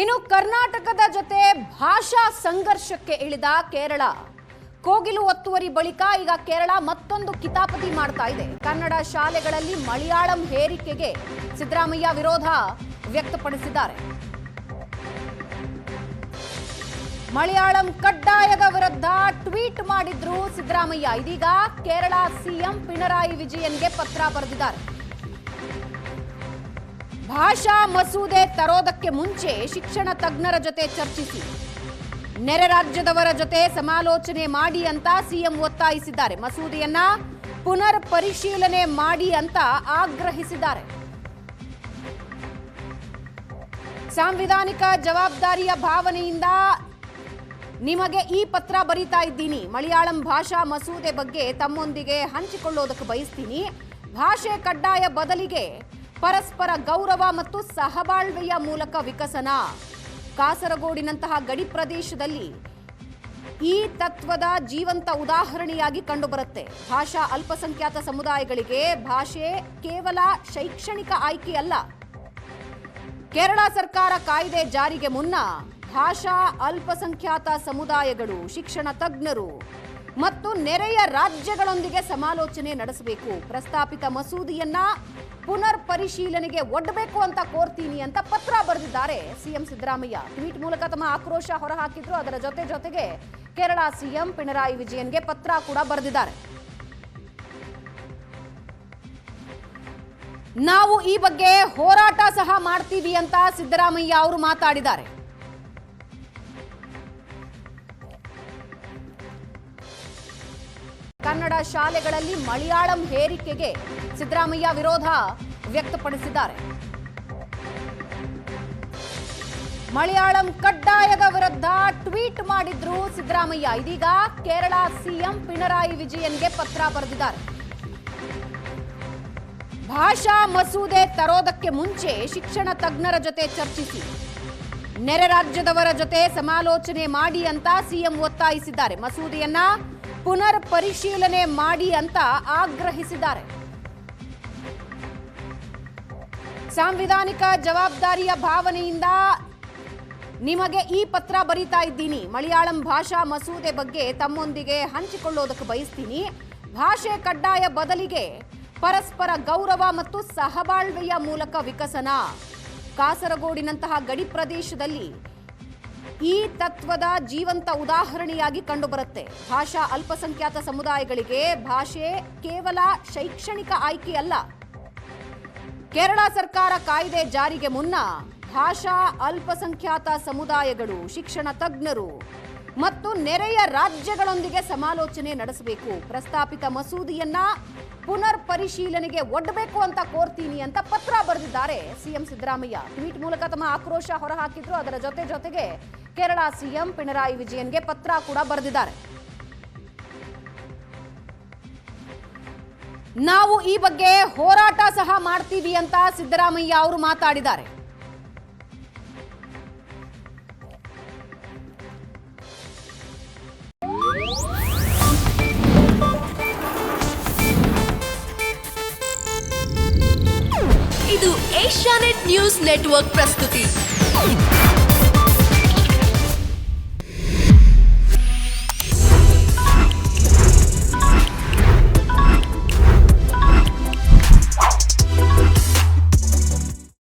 ಇನ್ನು ಕರ್ನಾಟಕದ ಜೊತೆ ಭಾಷಾ ಸಂಘರ್ಷಕ್ಕೆ ಇಳಿದ ಕೇರಳ. ಕೋಗಿಲು ಒತ್ತುವರಿ ಬಳಿಕ ಈಗ ಕೇರಳ ಮತ್ತೊಂದು ಕಿತಾಪತಿ ಮಾಡ್ತಾ ಇದೆ. ಕನ್ನಡ ಶಾಲೆಗಳಲ್ಲಿ ಮಲಯಾಳಂ ಹೇರಿಕೆಗೆ ಸಿದ್ದರಾಮಯ್ಯ ವಿರೋಧ ವ್ಯಕ್ತಪಡಿಸಿದ್ದಾರೆ. ಮಲಯಾಳಂ ಕಡ್ಡಾಯದ ವಿರುದ್ಧ ಟ್ವೀಟ್ ಮಾಡಿದ್ರು ಸಿದ್ದರಾಮಯ್ಯ. ಇದೀಗ ಕೇರಳ ಸಿಎಂ ಪಿಣರಾಯಿ ವಿಜಯನ್ಗೆ ಪತ್ರ ಬರೆದಿದ್ದಾರೆ. ಭಾಷಾ ಮಸೂದೆ ತರೋದಕ್ಕೆ ಮುಂಚೆ ಶಿಕ್ಷಣ ತಜ್ಞರ ಜೊತೆ ಚರ್ಚಿಸಿ, ನೆರೆ ರಾಜ್ಯದವರ ಜೊತೆ ಸಮಾಲೋಚನೆ ಮಾಡಿ ಅಂತ ಸಿಎಂ ಒತ್ತಾಯಿಸಿದ್ದಾರೆ. ಮಸೂದೆಯನ್ನ ಪುನರ್ ಪರಿಶೀಲನೆ ಮಾಡಿ ಅಂತ ಆಗ್ರಹಿಸಿದ್ದಾರೆ. ಸಾಂವಿಧಾನಿಕ ಜವಾಬ್ದಾರಿಯ ಭಾವನೆಯಿಂದ ನಿಮಗೆ ಈ ಪತ್ರ ಬರೀತಾ ಇದ್ದೀನಿ. ಮಲಯಾಳಂ ಭಾಷಾ ಮಸೂದೆ ಬಗ್ಗೆ ತಮ್ಮೊಂದಿಗೆ ಹಂಚಿಕೊಳ್ಳೋದಕ್ಕೆ ಬಯಸ್ತೀನಿ. ಭಾಷೆ ಕಡ್ಡಾಯ ಬದಲಿಗೆ ಪರಸ್ಪರ ಗೌರವ ಮತ್ತು ಸಹಬಾಳ್ವೆಯ ಮೂಲಕ ವಿಕಸನ. ಕಾಸರಗೋಡಿನಂತಹ ಗಡಿ ಪ್ರದೇಶದಲ್ಲಿ ಈ ತತ್ವದ ಜೀವಂತ ಉದಾಹರಣೆಯಾಗಿ ಕಂಡುಬರುತ್ತೆ. ಭಾಷಾ ಅಲ್ಪಸಂಖ್ಯಾತ ಸಮುದಾಯಗಳಿಗೆ ಭಾಷೆ ಕೇವಲ ಶೈಕ್ಷಣಿಕ ಆಯ್ಕೆಯಲ್ಲ. ಕೇರಳ ಸರ್ಕಾರ ಕಾಯ್ದೆ ಜಾರಿಗೆ ಮುನ್ನ ಭಾಷಾ ಅಲ್ಪಸಂಖ್ಯಾತ ಸಮುದಾಯಗಳು, ಶಿಕ್ಷಣ ತಜ್ಞರು ಮತ್ತು ನೆರೆಯ ರಾಜ್ಯಗಳೊಂದಿಗೆ ಸಮಾಲೋಚನೆ ನಡೆಸಬೇಕು. ಪ್ರಸ್ತಾಪಿತ ಮಸೂದೆಯನ್ನ ಪುನರ್ ಪರಿಶೀಲನೆಗೆ ಒಡ್ಡಬೇಕು ಅಂತ ಕೋರ್ತೀನಿ ಅಂತ ಪತ್ರ ಬರೆದಿದ್ದಾರೆ ಸಿಎಂ ಸಿದ್ದರಾಮಯ್ಯ. ಟ್ವೀಟ್ ಮೂಲಕ ತಮ್ಮ ಆಕ್ರೋಶ ಹೊರಹಾಕಿದ್ರು. ಅದರ ಜೊತೆಗೆ ಕೇರಳ ಸಿಎಂ ಪಿಣರಾಯಿ ವಿಜಯನ್ಗೆ ಪತ್ರ ಕೂಡ ಬರೆದಿದ್ದಾರೆ. ನಾವು ಈ ಬಗ್ಗೆ ಹೋರಾಟ ಸಹ ಮಾಡ್ತೀವಿ ಅಂತ ಸಿದ್ದರಾಮಯ್ಯ ಅವರು ಮಾತಾಡಿದ್ದಾರೆ. ಕನ್ನಡ ಶಾಲೆಗಳಲ್ಲಿ ಮಲಯಾಳಂ ಹೇರಿಕೆಗೆ ಸಿದ್ದರಾಮಯ್ಯ ವಿರೋಧ ವ್ಯಕ್ತಪಡಿಸಿದ್ದಾರೆ. ಮಲಯಾಳಂ ಕಡ್ಡಾಯದ ವಿರುದ್ಧ ಟ್ವೀಟ್ ಮಾಡಿದ್ರು ಸಿದ್ದರಾಮಯ್ಯ. ಇದೀಗ ಕೇರಳ ಸಿಎಂ ಪಿಣರಾಯಿ ವಿಜಯನ್ಗೆ ಪತ್ರ ಬರೆದಿದ್ದಾರೆ. ಭಾಷಾ ಮಸೂದೆ ತರೋದಕ್ಕೆ ಮುಂಚೆ ಶಿಕ್ಷಣ ತಜ್ಞರ ಜೊತೆ ಚರ್ಚಿಸಿ, ನೆರೆ ರಾಜ್ಯದವರ ಜೊತೆ ಸಮಾಲೋಚನೆ ಮಾಡಿ ಅಂತ ಸಿಎಂ ಒತ್ತಾಯಿಸಿದ್ದಾರೆ. ಮಸೂದೆಯನ್ನ ಪುನರ್ ಪರಿಶೀಲನೆ ಮಾಡಿ ಅಂತ ಆಗ್ರಹಿಸಿದ್ದಾರೆ. ಸಾಂವಿಧಾನಿಕ ಜವಾಬ್ದಾರಿಯ ಭಾವನೆಯಿಂದ ನಿಮಗೆ ಈ ಪತ್ರ ಬರೀತಾ ಇದ್ದೀನಿ. ಮಲಯಾಳಂ ಭಾಷಾ ಮಸೂದೆ ಬಗ್ಗೆ ತಮ್ಮೊಂದಿಗೆ ಹಂಚಿಕೊಳ್ಳೋದಕ್ಕೆ ಬಯಸ್ತೀನಿ. ಭಾಷೆ ಕಡ್ಡಾಯ ಬದಲಿಗೆ ಪರಸ್ಪರ ಗೌರವ ಮತ್ತು ಸಹಬಾಳ್ವೆಯ ಮೂಲಕ ವಿಕಸನ. ಕಾಸರಗೋಡಿನಂತಹ ಗಡಿ ಪ್ರದೇಶದಲ್ಲಿ ಈ ತತ್ವದ ಜೀವಂತ ಉದಾಹರಣೆಯಾಗಿ ಕಂಡುಬರುತ್ತೆ. ಭಾಷಾ ಅಲ್ಪಸಂಖ್ಯಾತ ಸಮುದಾಯಗಳಿಗೆ ಭಾಷೆ ಕೇವಲ ಶೈಕ್ಷಣಿಕ ಆಯ್ಕೆಯಲ್ಲ. ಕೇರಳ ಸರ್ಕಾರ ಕಾಯ್ದೆ ಜಾರಿಗೆ ಮುನ್ನ ಭಾಷಾ ಅಲ್ಪಸಂಖ್ಯಾತ ಸಮುದಾಯಗಳು, ಶಿಕ್ಷಣ ತಜ್ಞರು ಮತ್ತು ನೆರೆಯ ರಾಜ್ಯಗಳೊಂದಿಗೆ ಸಮಾಲೋಚನೆ ನಡೆಸಬೇಕು. ಪ್ರಸ್ತಾಪಿತ ಮಸೂದೆಯನ್ನ ಪುನರ್ ಪರಿಶೀಲನೆಗೆ ಒಡ್ಡಬೇಕು ಅಂತ ಕೋರ್ತೀನಿ ಅಂತ ಪತ್ರ ಬರೆದಿದ್ದಾರೆ ಸಿಎಂ ಸಿದ್ದರಾಮಯ್ಯ. ಟ್ವೀಟ್ ಮೂಲಕ ತಮ್ಮ ಆಕ್ರೋಶ ಹೊರಹಾಕಿದ್ರು. ಅದರ ಜೊತೆಗೆ ಕೇರಳ ಸಿಎಂ ಪಿಣರಾಯಿ ವಿಜಯನ್ಗೆ ಪತ್ರ ಕೂಡ ಬರೆದಿದ್ದಾರೆ. ನಾವು ಈ ಬಗ್ಗೆ ಹೋರಾಟ ಸಹ ಮಾಡ್ತೀವಿ ಅಂತ ಸಿದ್ದರಾಮಯ್ಯ ಅವರು ಮಾತಾಡಿದ್ದಾರೆ. ಇದು ಏಷ್ಯಾನೆಟ್ ನ್ಯೂಸ್ ನೆಟ್ವರ್ಕ್ ಪ್ರಸ್ತುತಿ.